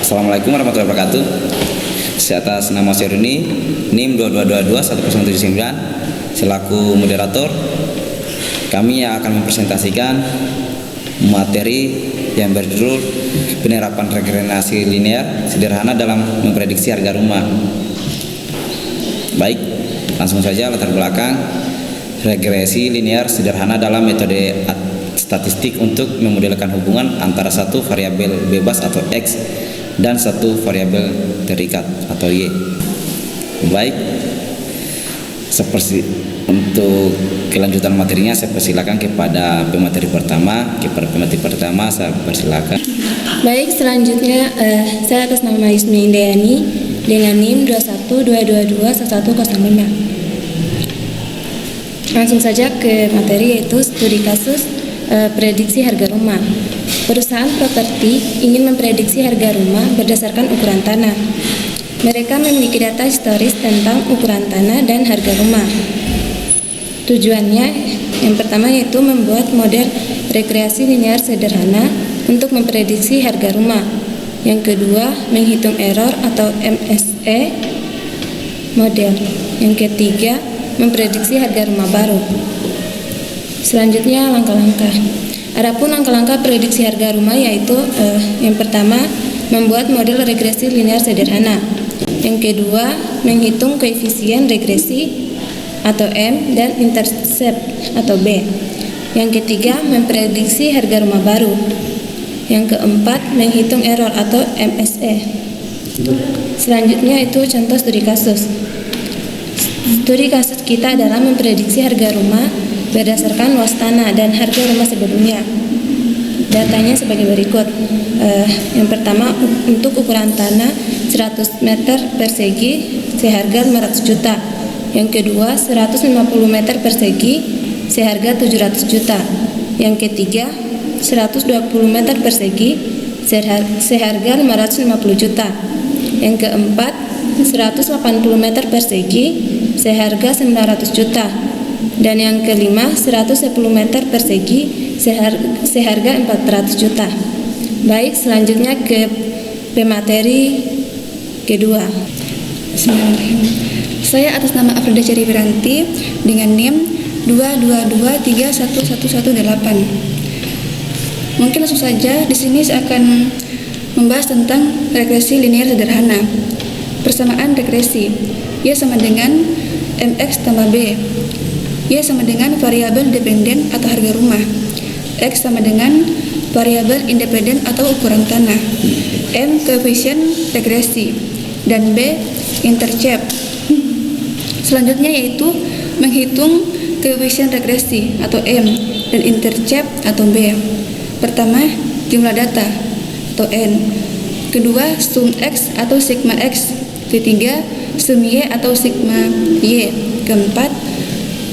Assalamualaikum warahmatullahi wabarakatuh. Atas nama Syaruni NIM 22221079 selaku moderator, kami akan mempresentasikan materi yang berjudul penerapan regenerasi linear sederhana dalam memprediksi harga rumah. Baik, langsung saja latar belakang regresi linear sederhana dalam metode statistik untuk memodelkan hubungan antara satu variabel bebas atau X dan satu variabel terikat atau Y. Baik, seperti untuk kelanjutan materinya saya persilakan kepada pemateri pertama. Saya persilakan. Baik, selanjutnya saya atas nama Yusmi Indayani dengan NIM 212221105. Langsung saja ke materi, yaitu studi kasus prediksi harga rumah. Perusahaan properti ingin memprediksi harga rumah berdasarkan ukuran tanah. Mereka memiliki data historis tentang ukuran tanah dan harga rumah. Tujuannya yang pertama yaitu membuat model regresi linear sederhana untuk memprediksi harga rumah. Yang kedua, menghitung error atau MSE model. Yang ketiga, memprediksi harga rumah baru. Selanjutnya langkah-langkah. Adapun langkah-langkah prediksi harga rumah yaitu yang pertama, membuat model regresi linear sederhana. Yang kedua, menghitung koefisien regresi atau M dan intercept atau B. Yang ketiga, memprediksi harga rumah baru. Yang keempat, menghitung error atau MSE. Selanjutnya itu contoh studi kasus. Studi kasus kita adalah memprediksi harga rumah berdasarkan luas tanah dan harga rumah sebelumnya. Datanya sebagai berikut. Yang pertama, untuk ukuran tanah 100 meter persegi seharga 500 juta. Yang kedua, 150 meter persegi seharga 700 juta. Yang ketiga, 120 meter persegi seharga 550 juta. Yang keempat, 180 meter persegi seharga 900 juta. Dan yang kelima, 110 meter persegi seharga 400 juta. Baik, selanjutnya ke pemateri kedua. Saya atas nama Afrida Ceri Wiranti dengan NIM 2223118. Mungkin langsung saja di sini saya akan membahas tentang regresi linear sederhana. Persamaan regresi, Y sama dengan MX tambah B. Y sama dengan variabel dependen atau harga rumah. X sama dengan variabel independen atau ukuran tanah. M koefisien regresi dan B intercept. Selanjutnya yaitu menghitung koefisien regresi atau M dan intercept atau B. Pertama, jumlah data atau N. Kedua, sum X atau sigma X. Ketiga, sum Y atau sigma Y. Keempat,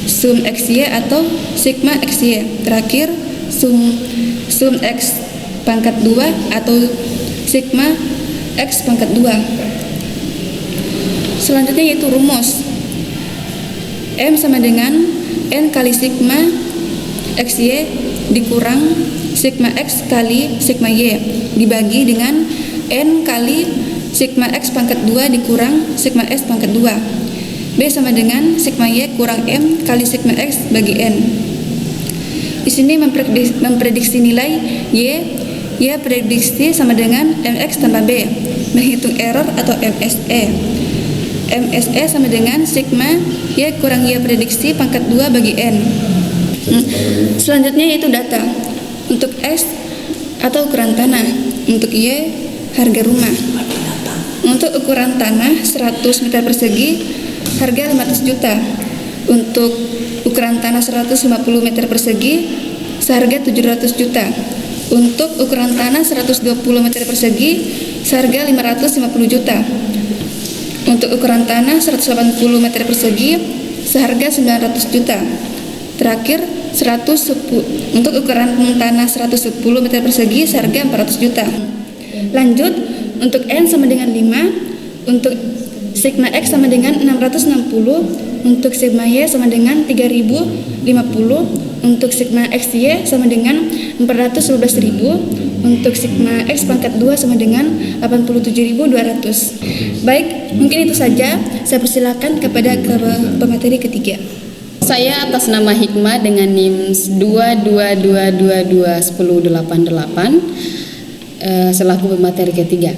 sum XY atau sigma XY. Terakhir, sum X pangkat 2 atau sigma X pangkat 2. Selanjutnya yaitu rumus. M sama dengan N kali sigma XY dikurang sigma X kali sigma Y dibagi dengan N kali sigma X pangkat 2 dikurang sigma S pangkat 2. B sama dengan sigma Y kurang M kali sigma X bagi N. Di sini memprediksi nilai Y prediksi sama dengan MX tambah B. Menghitung error atau MSE. MSE sama dengan sigma Y kurang Y prediksi pangkat 2 bagi N. Selanjutnya yaitu data. Untuk X atau ukuran tanah. Untuk Y harga rumah. Untuk ukuran tanah 100 meter persegi harga 500 juta. Untuk ukuran tanah 150 meter persegi seharga 700 juta. Untuk ukuran tanah 120 meter persegi seharga 550 juta. Untuk ukuran tanah 180 meter persegi seharga 900 juta. Terakhir, untuk ukuran tanah 110 meter persegi seharga 400 juta. Lanjut, untuk N sama dengan 5, untuk sigma X sama dengan 660, untuk sigma Y sama dengan 3050, untuk sigma XY sama dengan 412.000, untuk sigma X pangkat 2 sama dengan 87.200. Baik, mungkin itu saja. Saya persilakan kepada pemateri ketiga. Saya atas nama Hikmah dengan NIM 2222210088 selaku pemateri ketiga.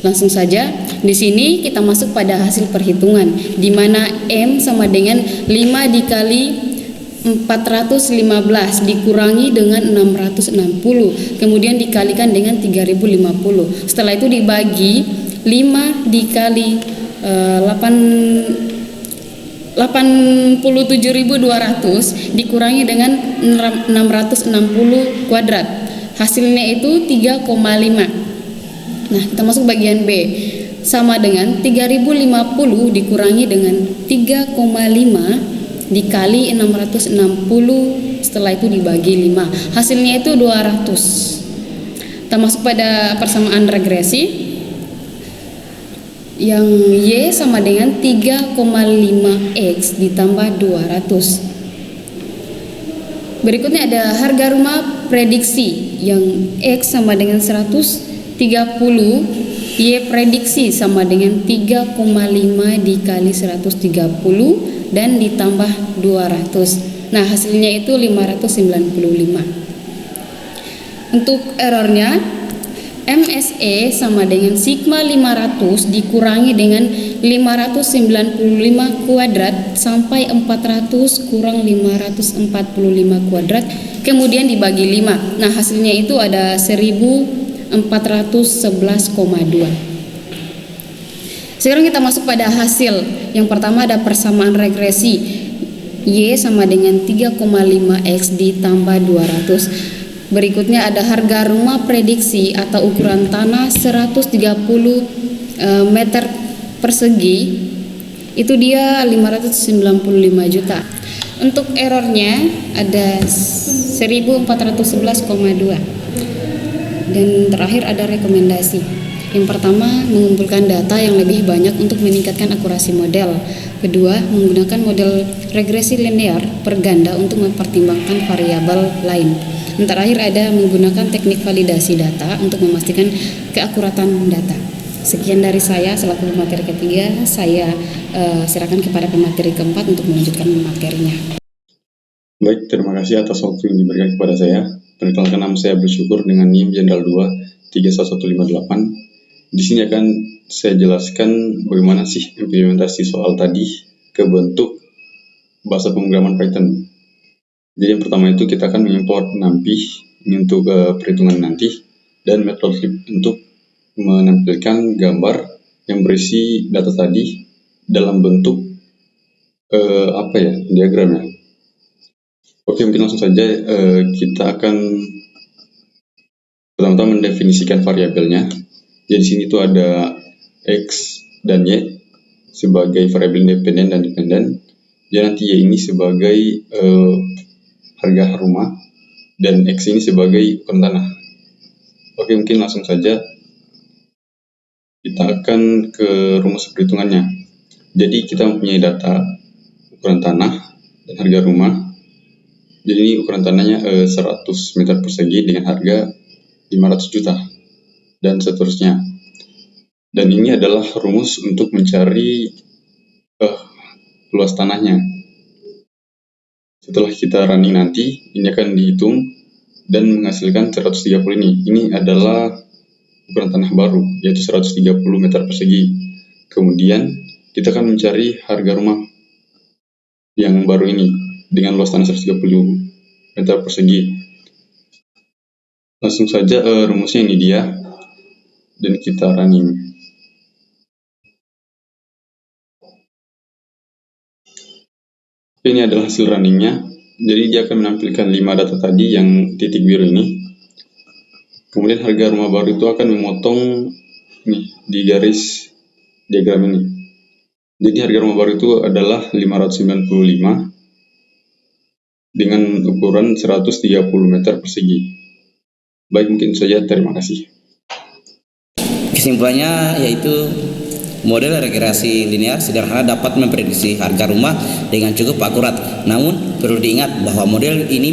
Langsung saja, di sini kita masuk pada hasil perhitungan, di mana M sama dengan 5 dikali 415 dikurangi dengan 660, kemudian dikalikan dengan 3050. Setelah itu dibagi 5 dikali 87.200 dikurangi dengan 660 kuadrat. Hasilnya itu 3,5. Nah, kita masuk bagian B. Sama dengan 3050 dikurangi dengan 3,5 dikali 660, setelah itu dibagi 5. Hasilnya itu 200. Kita masuk pada persamaan regresi. Yang Y sama dengan 3,5X ditambah 200. Berikutnya ada harga rumah prediksi, yang X sama dengan 130, Y prediksi sama dengan 3,5 dikali 130 dan ditambah 200. Nah, hasilnya itu 595. Untuk errornya, MSE sama dengan sigma 500 dikurangi dengan 595 kuadrat sampai 400 kurang 545 kuadrat, kemudian dibagi 5. Nah, hasilnya itu ada 1411,2. Sekarang kita masuk pada hasil. Yang pertama ada persamaan regresi. Y sama dengan 3,5X ditambah 200. Berikutnya ada harga rumah prediksi atau ukuran tanah 130 meter persegi, itu dia 595 juta. Untuk errornya ada 1411,2. Dan terakhir ada rekomendasi. Yang pertama, mengumpulkan data yang lebih banyak untuk meningkatkan akurasi model. Kedua, menggunakan model regresi linear per ganda untuk mempertimbangkan variabel lain. Dan terakhir ada menggunakan teknik validasi data untuk memastikan keakuratan data. Sekian dari saya selaku pemateri ketiga. Saya serahkan kepada pemateri keempat untuk melanjutkan materinya. Baik, terima kasih atas waktu yang diberikan kepada saya. Perkenalkan, nama saya Bersyukur dengan NIM Jenderal 2 31158. Di sini akan saya jelaskan bagaimana sih implementasi soal tadi ke bentuk bahasa pemrograman Python. Jadi yang pertama itu kita akan mengimport NumPy ini untuk perhitungan nanti, dan matplotlib untuk menampilkan gambar yang berisi data tadi dalam bentuk diagramnya. Oke, mungkin langsung saja kita akan pertama-tama mendefinisikan variabelnya. Jadi di sini tuh ada X dan Y sebagai variabel independen dan dependen. Dan nanti Y ini sebagai harga rumah dan X ini sebagai ukuran tanah. Oke, mungkin langsung saja kita akan ke rumus perhitungannya. Jadi kita mempunyai data ukuran tanah dan harga rumah. Jadi ini ukuran tanahnya 100 meter persegi dengan harga 500 juta dan seterusnya. Dan ini adalah rumus untuk mencari luas tanahnya. Setelah kita running nanti, ini akan dihitung dan menghasilkan 130 ini. Ini adalah ukuran tanah baru, yaitu 130 meter persegi. Kemudian kita akan mencari harga rumah yang baru ini dengan luas tanah 130 meter persegi. Langsung saja rumusnya ini dia, dan kita running. Ini adalah hasil runningnya. Jadi dia akan menampilkan 5 data tadi yang titik biru ini. Kemudian harga rumah baru itu akan memotong nih di garis diagram ini. Jadi harga rumah baru itu adalah 595 dengan ukuran 130 meter persegi. Baik, mungkin saja, terima kasih. Kesimpulannya yaitu model regresi linear sederhana dapat memprediksi harga rumah dengan cukup akurat. Namun perlu diingat bahwa model ini